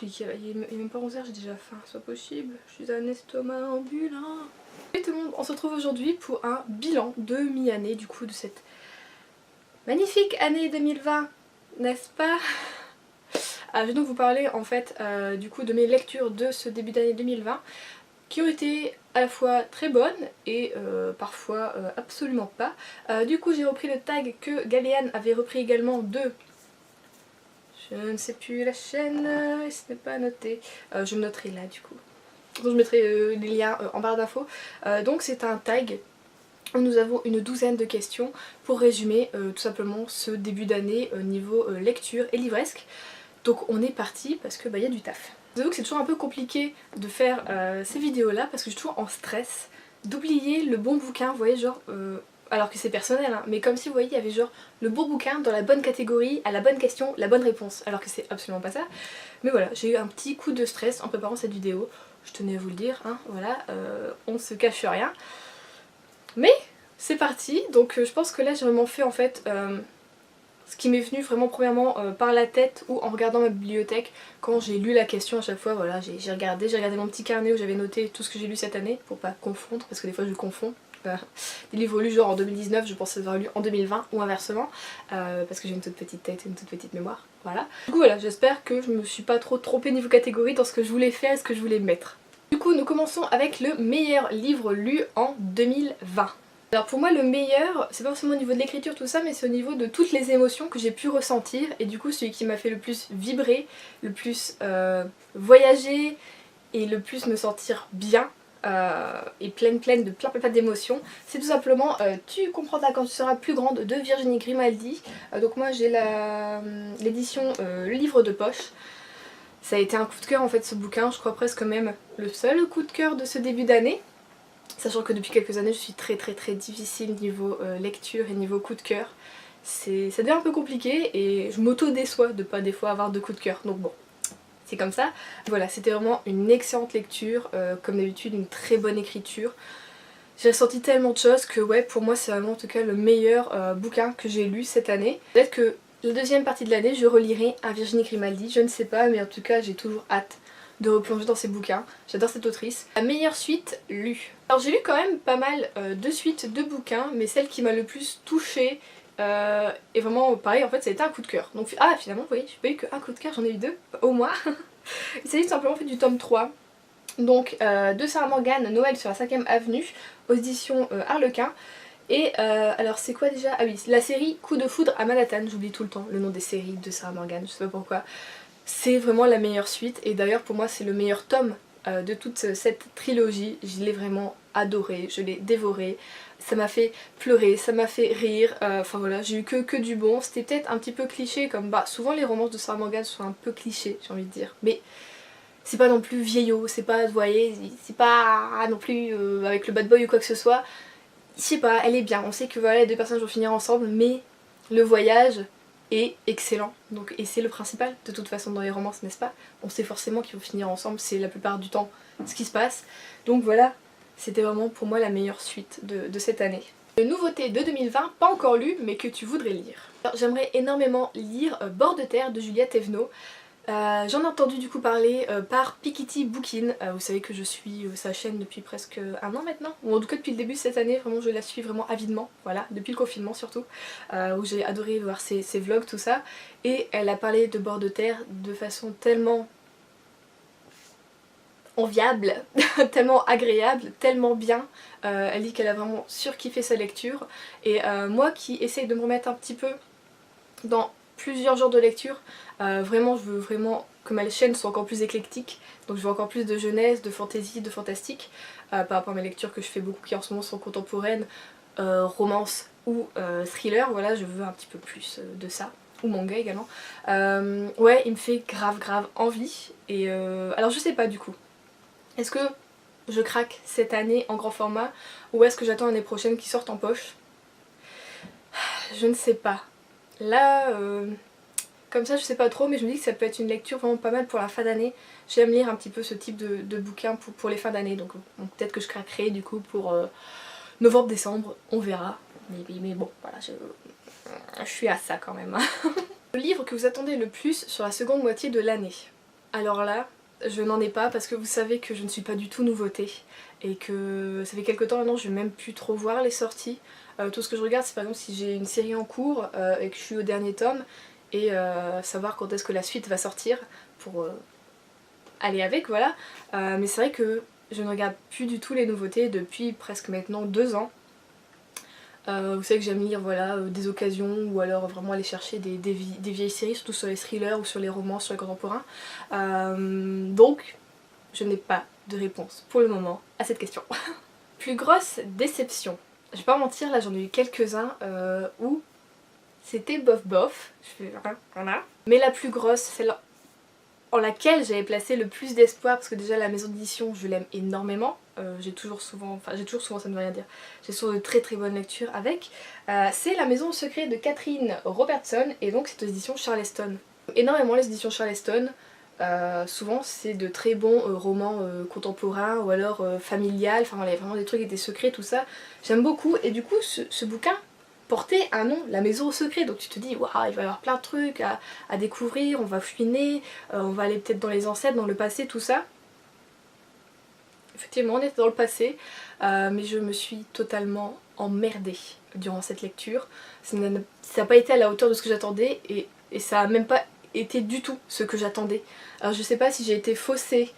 compliqué là, il est même pas 11h, j'ai déjà faim, c'est pas possible, je suis un estomac ambulant. Salut tout le monde, on se retrouve aujourd'hui pour un bilan de mi-année du coup de cette magnifique année 2020, n'est-ce pas? Je vais donc vous parler en fait du coup de mes lectures de ce début d'année 2020 qui ont été à la fois très bonnes et parfois absolument pas. Du coup j'ai repris le tag que Galéane avait repris également de... Je ne sais plus la chaîne, ce n'est pas noté. Je me noterai là du coup. Donc je mettrai les liens en barre d'infos. Donc c'est un tag où nous avons une douzaine de questions pour résumer tout simplement ce début d'année niveau lecture et livresque. Donc on est parti parce que bah, y a du taf. J'avoue que c'est toujours un peu compliqué de faire ces vidéos là parce que je suis toujours en stress d'oublier le bon bouquin, vous voyez genre... alors que c'est personnel, hein, mais comme si vous voyez il y avait genre le bon bouquin dans la bonne catégorie, à la bonne question, la bonne réponse, alors que c'est absolument pas ça. Mais voilà, j'ai eu un petit coup de stress en préparant cette vidéo, je tenais à vous le dire, hein, voilà, on ne se cache rien. Mais c'est parti, donc je pense que là j'ai vraiment fait en fait ce qui m'est venu vraiment premièrement par la tête ou en regardant ma bibliothèque quand j'ai lu la question à chaque fois, voilà, j'ai regardé mon petit carnet où j'avais noté tout ce que j'ai lu cette année pour pas confondre parce que des fois je confonds. Des livres lus genre en 2019 je pensais avoir lu en 2020 ou inversement parce que j'ai une toute petite tête et une toute petite mémoire, voilà. Du coup voilà, j'espère que je me suis pas trop trompée niveau catégorie dans ce que je voulais faire et ce que je voulais mettre. Du coup nous commençons avec le meilleur livre lu en 2020. Alors pour moi le meilleur, c'est pas forcément au niveau de l'écriture tout ça, mais c'est au niveau de toutes les émotions que j'ai pu ressentir et du coup celui qui m'a fait le plus vibrer, le plus voyager et le plus me sentir bien et pleine de plein d'émotions, c'est tout simplement Tu comprendras quand tu seras plus grande de Virginie Grimaldi. Donc moi j'ai l'édition Le Livre de Poche. Ça a été un coup de cœur en fait ce bouquin, je crois presque même le seul coup de cœur de ce début d'année. Sachant que depuis quelques années je suis très difficile niveau lecture et niveau coup de cœur. Ça devient un peu compliqué et je m'auto-déçois de pas des fois avoir de coup de cœur, donc bon, c'est comme ça. Voilà, c'était vraiment une excellente lecture, comme d'habitude une très bonne écriture. J'ai ressenti tellement de choses que ouais, pour moi c'est vraiment en tout cas le meilleur bouquin que j'ai lu cette année. Peut-être que la deuxième partie de l'année je relirai un Virginie Grimaldi, je ne sais pas, mais en tout cas j'ai toujours hâte de replonger dans ses bouquins. J'adore cette autrice. La meilleure suite lue. Alors j'ai lu quand même pas mal de suites de bouquins, mais celle qui m'a le plus touchée et vraiment pareil en fait ça a été un coup de cœur. Donc finalement vous voyez, j'ai pas eu qu'un coup de cœur, j'en ai eu deux au moins. Il s'agit tout simplement fait du tome 3. Donc de Sarah Morgan, Noël sur la 5ème avenue, aux éditions Harlequin. Et alors c'est quoi déjà? Ah oui, la série Coup de foudre à Manhattan, j'oublie tout le temps le nom des séries de Sarah Morgan, je sais pas pourquoi. C'est vraiment la meilleure suite et d'ailleurs pour moi c'est le meilleur tome de toute cette trilogie. Je l'ai vraiment adoré, je l'ai dévoré, ça m'a fait pleurer, ça m'a fait rire, enfin voilà, j'ai eu que du bon. C'était peut-être un petit peu cliché comme souvent les romances de Sarah Morgan sont un peu clichés j'ai envie de dire, mais c'est pas non plus vieillot, c'est pas, vous voyez, c'est pas non plus avec le bad boy ou quoi que ce soit. Je sais pas, elle est bien, on sait que voilà les deux personnages vont finir ensemble mais le voyage est excellent, donc, et c'est le principal de toute façon dans les romances, n'est-ce pas? On sait forcément qu'ils vont finir ensemble, c'est la plupart du temps ce qui se passe. Donc voilà, c'était vraiment pour moi la meilleure suite de cette année. Une nouveauté de 2020, pas encore lue, mais que tu voudrais lire. J'aimerais énormément lire Bord de terre de Julia Thévenot. J'en ai entendu du coup parler par Piketty Bookin, vous savez que je suis sa chaîne depuis presque un an maintenant, ou en tout cas depuis le début de cette année, vraiment je la suis vraiment avidement, voilà, depuis le confinement surtout, où j'ai adoré voir ses vlogs, tout ça, et elle a parlé de Bord de terre de façon tellement enviable, tellement agréable, tellement bien. Elle dit qu'elle a vraiment surkiffé sa lecture, et moi qui essaye de me remettre un petit peu dans plusieurs genres de lecture, vraiment je veux vraiment que ma chaîne soit encore plus éclectique, donc je veux encore plus de jeunesse, de fantasy, de fantastique, par rapport à mes lectures que je fais beaucoup qui en ce moment sont contemporaines, romance ou thriller, voilà je veux un petit peu plus de ça, ou manga également. Ouais, il me fait grave envie, et alors je sais pas du coup, est-ce que je craque cette année en grand format, ou est-ce que j'attends l'année prochaine qu'il sorte en poche? Je ne sais pas. Là, comme ça je sais pas trop, mais je me dis que ça peut être une lecture vraiment pas mal pour la fin d'année. J'aime lire un petit peu ce type de bouquin pour les fins d'année, donc peut-être que je craquerai du coup pour novembre-décembre, on verra. Mais bon, voilà, je suis à ça quand même. Le livre que vous attendez le plus sur la seconde moitié de l'année. Alors là, je n'en ai pas parce que vous savez que je ne suis pas du tout nouveauté et que ça fait quelques temps maintenant je vais même plus trop voir les sorties. Tout ce que je regarde c'est par exemple si j'ai une série en cours et que je suis au dernier tome et savoir quand est-ce que la suite va sortir pour aller avec, voilà. Mais c'est vrai que je ne regarde plus du tout les nouveautés depuis presque maintenant 2 ans. Vous savez que j'aime lire voilà, des occasions ou alors vraiment aller chercher des vieilles séries, surtout sur les thrillers ou sur les romans, sur les contemporains. Donc je n'ai pas de réponse pour le moment à cette question. Plus grosse déception. Je vais pas mentir, là j'en ai eu quelques-uns où c'était bof bof. Je fais voilà. Mais la plus grosse, celle en laquelle j'avais placé le plus d'espoir parce que déjà la maison d'édition je l'aime énormément. J'ai toujours souvent, ça ne veut rien dire, j'ai souvent de très très bonnes lectures avec. C'est La Maison au secret de Catherine Robertson et donc c'est aux éditions Charleston. Énormément les éditions Charleston, souvent c'est de très bons romans contemporains ou alors familial, enfin voilà, il y a vraiment des trucs et des secrets tout ça. J'aime beaucoup et du coup ce bouquin portait un nom, La Maison au secret, donc tu te dis waouh il va y avoir plein de trucs à découvrir, on va fouiner, on va aller peut-être dans les ancêtres, dans le passé, tout ça. Effectivement on était dans le passé, mais je me suis totalement emmerdée durant cette lecture. Ça n'a pas été à la hauteur de ce que j'attendais et ça a même pas été du tout ce que j'attendais. Alors je sais pas si j'ai été faussée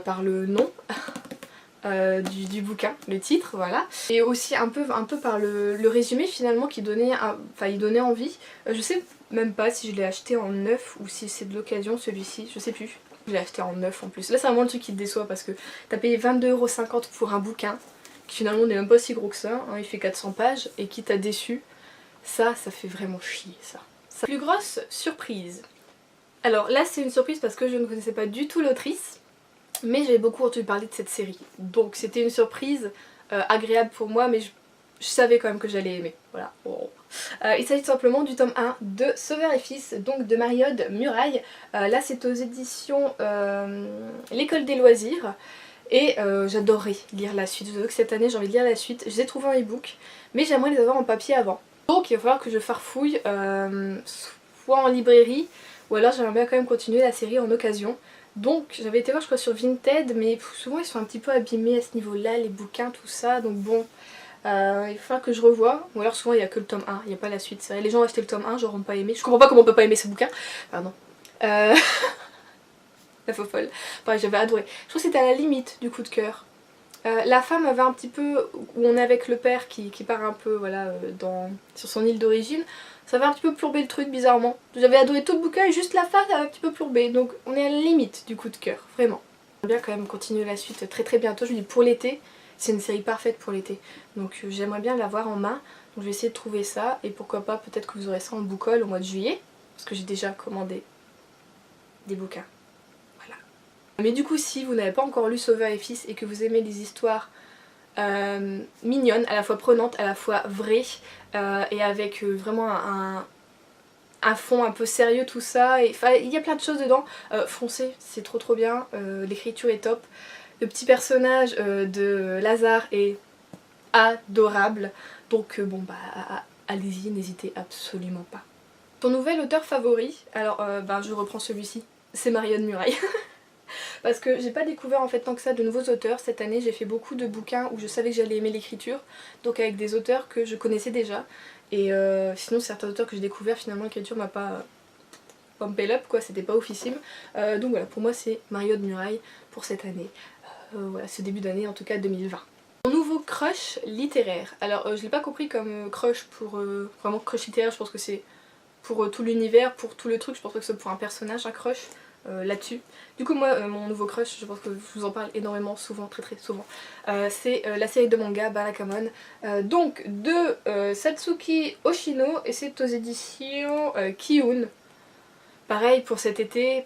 par le nom du bouquin, le titre, voilà. Et aussi un peu par le résumé finalement qui donnait, il donnait envie. Je sais même pas si je l'ai acheté en neuf ou si c'est de l'occasion celui-ci, je sais plus. Je l'ai acheté en neuf en plus. Là c'est vraiment le truc qui te déçoit parce que t'as payé 22,50 € pour un bouquin qui finalement n'est même pas si gros que ça, hein, il fait 400 pages et qui t'a déçu. Ça fait vraiment chier ça. Plus grosse surprise. Alors là c'est une surprise parce que je ne connaissais pas du tout l'autrice. Mais j'avais beaucoup entendu parler de cette série, donc c'était une surprise agréable pour moi, mais je savais quand même que j'allais aimer. Voilà. Oh. Il s'agit tout simplement du tome 1 de Sauveur et Fils, donc de Mariode Muraille. Là c'est aux éditions L'École des Loisirs, et j'adorerais lire la suite. Je veux que cette année j'ai envie de lire la suite. Je les ai trouvés en e-book, mais j'aimerais les avoir en papier avant. Donc il va falloir que je farfouille, soit en librairie, ou alors j'aimerais bien quand même continuer la série en occasion. Donc j'avais été voir je crois sur Vinted, mais souvent ils sont un petit peu abîmés à ce niveau là, les bouquins, tout ça, donc bon, il va falloir que je revoie, ou alors souvent il n'y a que le tome 1, il n'y a pas la suite. C'est vrai, les gens ont acheté le tome 1, genre ont pas aimé, je comprends pas comment on peut pas aimer ce bouquin, pardon. La faux folle, enfin, j'avais adoré, je trouve que c'était à la limite du coup de cœur. La femme avait un petit peu, où on est avec le père qui part un peu voilà, sur son île d'origine, ça avait un petit peu plombé le truc bizarrement. J'avais adoré tout le bouquin et juste la fin ça avait un petit peu plombé, donc on est à la limite du coup de cœur, vraiment. J'aimerais bien quand même continuer la suite très très bientôt, je me dis pour l'été, c'est une série parfaite pour l'été. Donc j'aimerais bien l'avoir en main, donc je vais essayer de trouver ça et pourquoi pas peut-être que vous aurez ça en book haul au mois de juillet, parce que j'ai déjà commandé des bouquins. Mais du coup si vous n'avez pas encore lu Sauveur et Fils et que vous aimez les histoires mignonnes, à la fois prenantes, à la fois vraies et avec vraiment un fond un peu sérieux tout ça, et il y a plein de choses dedans, foncez, c'est trop bien, l'écriture est top, le petit personnage de Lazare est adorable, donc bon bah allez-y, n'hésitez absolument pas. Ton nouvel auteur favori, alors je reprends celui-ci, c'est Mariode Muraille. Parce que j'ai pas découvert en fait tant que ça de nouveaux auteurs. Cette année j'ai fait beaucoup de bouquins où je savais que j'allais aimer l'écriture, donc avec des auteurs que je connaissais déjà. Et sinon certains auteurs que j'ai découvert finalement l'écriture m'a pas pumpé up quoi, c'était pas officiel. Donc voilà, pour moi c'est Mariode Muraille pour cette année. Voilà, ce début d'année en tout cas 2020. Mon nouveau crush littéraire. Alors je l'ai pas compris comme crush pour vraiment crush littéraire, je pense que c'est pour tout l'univers, pour tout le truc, je pense pas que c'est pour un personnage un crush. Là-dessus. Du coup moi mon nouveau crush, je pense que je vous en parle énormément souvent, très souvent, c'est la série de manga Barakamon, donc de Satsuki Oshino, et c'est aux éditions Kiun. Pareil pour cet été,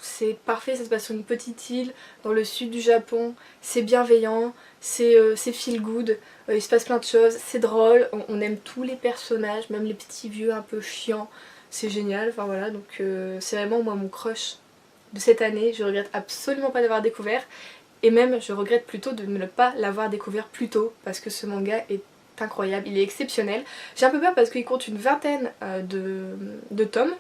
c'est parfait, ça se passe sur une petite île dans le sud du Japon, c'est bienveillant, c'est feel good, il se passe plein de choses, c'est drôle, on aime tous les personnages, même les petits vieux un peu chiants, c'est génial, enfin voilà, donc c'est vraiment moi mon crush de cette année, je regrette absolument pas d'avoir découvert, et même je regrette plutôt de ne pas l'avoir découvert plus tôt, parce que ce manga est incroyable, il est exceptionnel. J'ai un peu peur parce qu'il compte une vingtaine de tomes,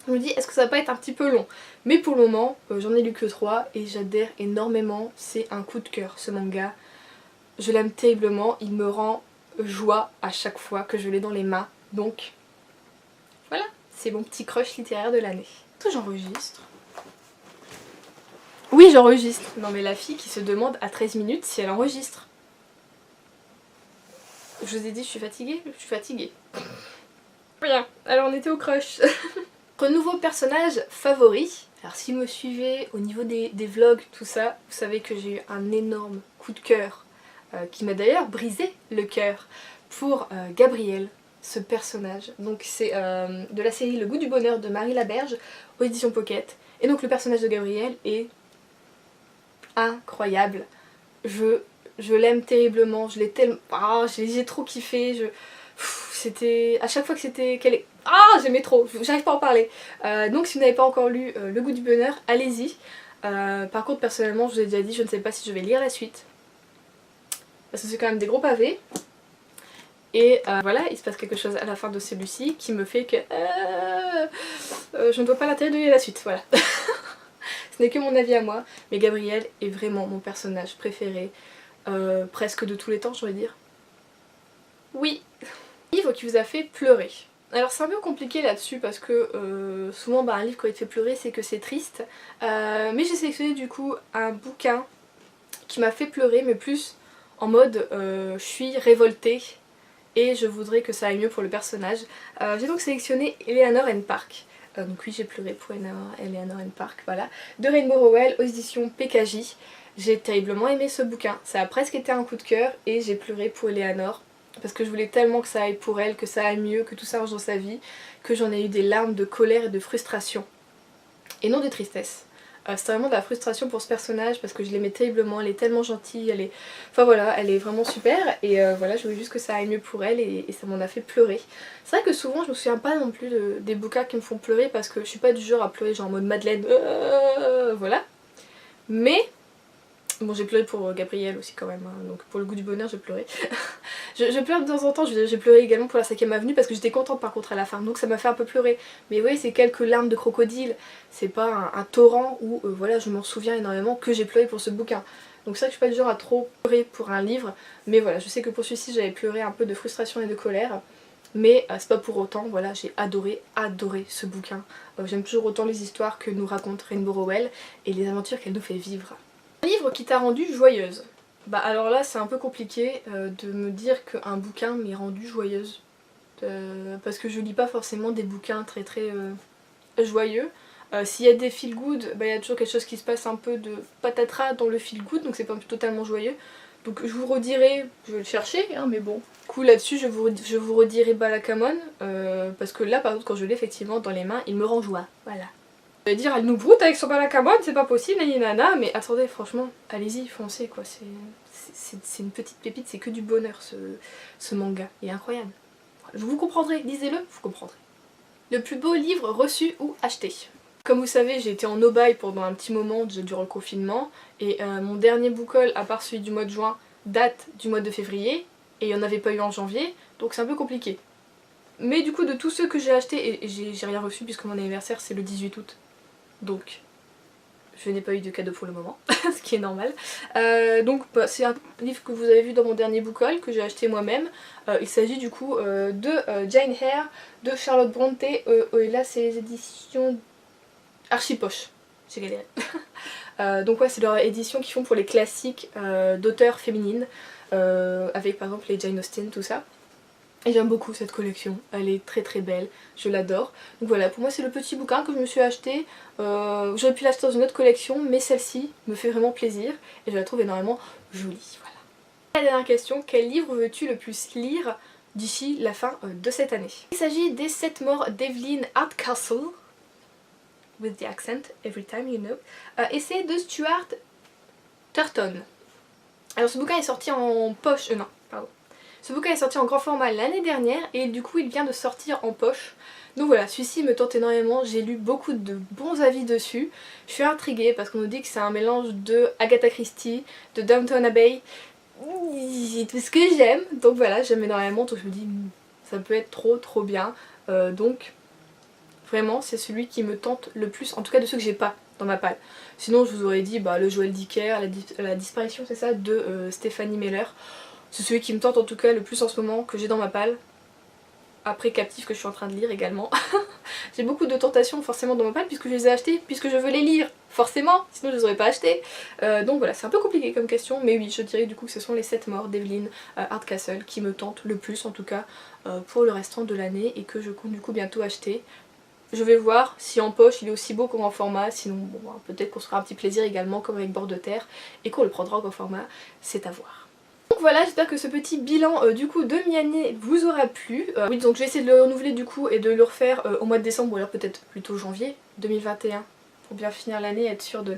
Je me dis est-ce que ça va pas être un petit peu long, mais pour le moment j'en ai lu que 3 et j'adhère énormément, c'est un coup de cœur ce manga. Je l'aime terriblement, il me rend joie à chaque fois que je l'ai dans les mains, donc voilà, c'est mon petit crush littéraire de l'année. Est-ce que j'enregistre? Oui, j'enregistre. Non mais la fille qui se demande à 13 minutes si elle enregistre. Je vous ai dit je suis fatiguée? Je suis fatiguée. Bien, alors on était au crush. Notre nouveau personnage favori. Alors si vous me suivez au niveau des vlogs, tout ça, vous savez que j'ai eu un énorme coup de cœur qui m'a d'ailleurs brisé le cœur pour Gabriel, ce personnage. Donc c'est de la série Le Goût du Bonheur de Marie Laberge aux éditions Pocket. Et donc le personnage de Gabriel est incroyable. Je l'aime terriblement, je l'ai tellement... Ah, j'ai trop kiffé, c'était... À chaque fois que c'était... Ah, j'aimais trop, j'arrive pas à en parler. Donc si vous n'avez pas encore lu Le Goût du Bonheur, allez-y. Par contre, personnellement, je vous ai déjà dit, je ne sais pas si je vais lire la suite. Parce que c'est quand même des gros pavés. Et voilà, il se passe quelque chose à la fin de celui-ci qui me fait que... je ne vois pas l'intérêt de lire la suite, voilà. Ce n'est que mon avis à moi, mais Gabriel est vraiment mon personnage préféré. Presque de tous les temps, je vais dire. Oui. Livre qui vous a fait pleurer. Alors c'est un peu compliqué là-dessus parce que souvent un livre quand il te fait pleurer c'est que c'est triste. Mais j'ai sélectionné du coup un bouquin qui m'a fait pleurer mais plus en mode je suis révoltée et je voudrais que ça aille mieux pour le personnage. J'ai donc sélectionné Eleanor and Park. Donc oui j'ai pleuré pour Eleanor and Park, voilà. De Rainbow Rowell aux éditions PKJ. J'ai terriblement aimé ce bouquin, ça a presque été un coup de cœur et j'ai pleuré pour Eleanor parce que je voulais tellement que ça aille pour elle, que ça aille mieux, que tout ça change dans sa vie, que j'en ai eu des larmes de colère et de frustration. Et non de tristesse. C'était vraiment de la frustration pour ce personnage parce que je l'aimais terriblement, elle est tellement gentille, elle est... Enfin voilà, elle est vraiment super et voilà, je voulais juste que ça aille mieux pour elle et ça m'en a fait pleurer. C'est vrai que souvent je me souviens pas non plus des bouquins qui me font pleurer parce que je suis pas du genre à pleurer genre en mode Madeleine, voilà. Mais... Bon j'ai pleuré pour Gabriel aussi quand même, hein. Donc pour Le Goût du Bonheur j'ai pleuré. je pleure de temps en temps, j'ai pleuré également pour la 5ème avenue parce que j'étais contente par contre à la fin, donc ça m'a fait un peu pleurer. Mais oui c'est quelques larmes de crocodile, c'est pas un torrent où voilà je m'en souviens énormément que j'ai pleuré pour ce bouquin. Donc c'est vrai que je suis pas du genre à trop pleurer pour un livre, mais voilà je sais que pour celui-ci j'avais pleuré un peu de frustration et de colère. Mais c'est pas pour autant, voilà, j'ai adoré ce bouquin. J'aime toujours autant les histoires que nous raconte Rainbow Rowell et les aventures qu'elle nous fait vivre. Un livre qui t'a rendue joyeuse. Bah alors là c'est un peu compliqué de me dire qu'un bouquin m'est rendu joyeuse. Parce que je lis pas forcément des bouquins très joyeux. S'il y a des feel good, bah il y a toujours quelque chose qui se passe un peu de patatras dans le feel good, donc c'est pas totalement joyeux. Donc je vous redirai, je vais le chercher, hein, mais bon. Du coup là-dessus je vous redirai Balakamon, parce que là par contre quand je l'ai effectivement dans les mains, il me rend joie, voilà. Je vais dire elle nous broute avec son Balakamon, c'est pas possible, nana, mais attendez franchement, allez-y, foncez quoi, c'est une petite pépite, c'est que du bonheur ce manga, il est incroyable. Vous comprendrez, lisez-le, vous comprendrez. Le plus beau livre reçu ou acheté. Comme vous savez j'ai été en no-buy pendant un petit moment durant le confinement et mon dernier book haul à part celui du mois de juin date du mois de février et il n'y en avait pas eu en janvier donc c'est un peu compliqué. Mais du coup de tous ceux que j'ai achetés, et j'ai rien reçu puisque mon anniversaire c'est le 18 août donc je n'ai pas eu de cadeau pour le moment, ce qui est normal. Donc bah, c'est un livre que vous avez vu dans mon dernier book haul que j'ai acheté moi-même. Il s'agit du coup de Jane Eyre de Charlotte Brontë et là c'est les éditions Archipoche, j'ai galéré. Donc ouais c'est leur édition qu'ils font pour les classiques d'auteurs féminines avec par exemple les Jane Austen, tout ça. Et j'aime beaucoup cette collection, elle est très belle, je l'adore. Donc voilà, pour moi c'est le petit bouquin que je me suis acheté. J'aurais pu l'acheter dans une autre collection, mais celle-ci me fait vraiment plaisir et je la trouve énormément jolie. Voilà. La dernière question, quel livre veux-tu le plus lire d'ici la fin de cette année? Il s'agit des 7 morts d'Evelyn Hardcastle, with the accent every time you know, et c'est de Stuart Turton. Alors ce bouquin est sorti en poche, non, pardon. Ce bouquin est sorti en grand format l'année dernière et du coup il vient de sortir en poche. Donc voilà, celui-ci me tente énormément, j'ai lu beaucoup de bons avis dessus. Je suis intriguée parce qu'on nous dit que c'est un mélange de Agatha Christie, de Downton Abbey, tout ce que j'aime. Donc voilà, j'aime énormément, donc je me dis ça peut être trop bien. Donc Vraiment, c'est celui qui me tente le plus, en tout cas de ceux que j'ai pas dans ma palle. Sinon je vous aurais dit le Joël Dicker, la disparition c'est ça, de Stephanie Meller. C'est celui qui me tente en tout cas le plus en ce moment, que j'ai dans ma palle. Après Captive que je suis en train de lire également. J'ai beaucoup de tentations forcément dans ma palle puisque je les ai achetés, puisque je veux les lire forcément, sinon je les aurais pas achetés. Donc voilà, c'est un peu compliqué comme question, mais oui, je dirais du coup que ce sont les 7 morts d'Evelyn Hardcastle qui me tentent le plus en tout cas pour le restant de l'année et que je compte du coup bientôt acheter. Je vais voir si en poche il est aussi beau qu'en format, sinon bon, peut-être qu'on se fera un petit plaisir également comme avec Bord de Terre et qu'on le prendra en format, c'est à voir. Donc voilà, j'espère que ce petit bilan du coup de mi-année vous aura plu. Oui, donc je vais essayer de le renouveler du coup et de le refaire au mois de décembre ou alors peut-être plutôt janvier 2021 pour bien finir l'année et être sûre de,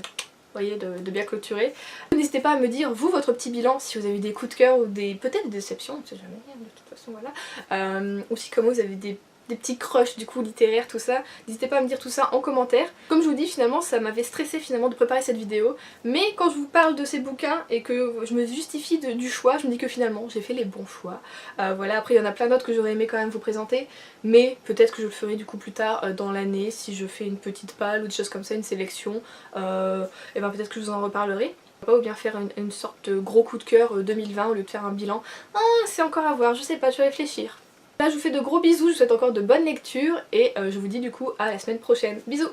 voyez, de bien clôturer. N'hésitez pas à me dire vous votre petit bilan si vous avez eu des coups de cœur ou peut-être des déceptions, on ne sait jamais, de toute façon voilà. Ou si comme vous avez des petits crushs du coup littéraires, tout ça. N'hésitez pas à me dire tout ça en commentaire. Comme je vous dis, finalement ça m'avait stressé finalement de préparer cette vidéo, mais quand je vous parle de ces bouquins et que je me justifie du choix, je me dis que finalement j'ai fait les bons choix. Voilà, après il y en a plein d'autres que j'aurais aimé quand même vous présenter, mais peut-être que je le ferai du coup plus tard dans l'année si je fais une petite palle ou des choses comme ça, une sélection, et ben peut-être que je vous en reparlerai. Ou bien faire une sorte de gros coup de cœur 2020 au lieu de faire un bilan. Ah, c'est encore à voir, je sais pas, je vais réfléchir. Là je vous fais de gros bisous, je vous souhaite encore de bonnes lectures et je vous dis du coup à la semaine prochaine. Bisous!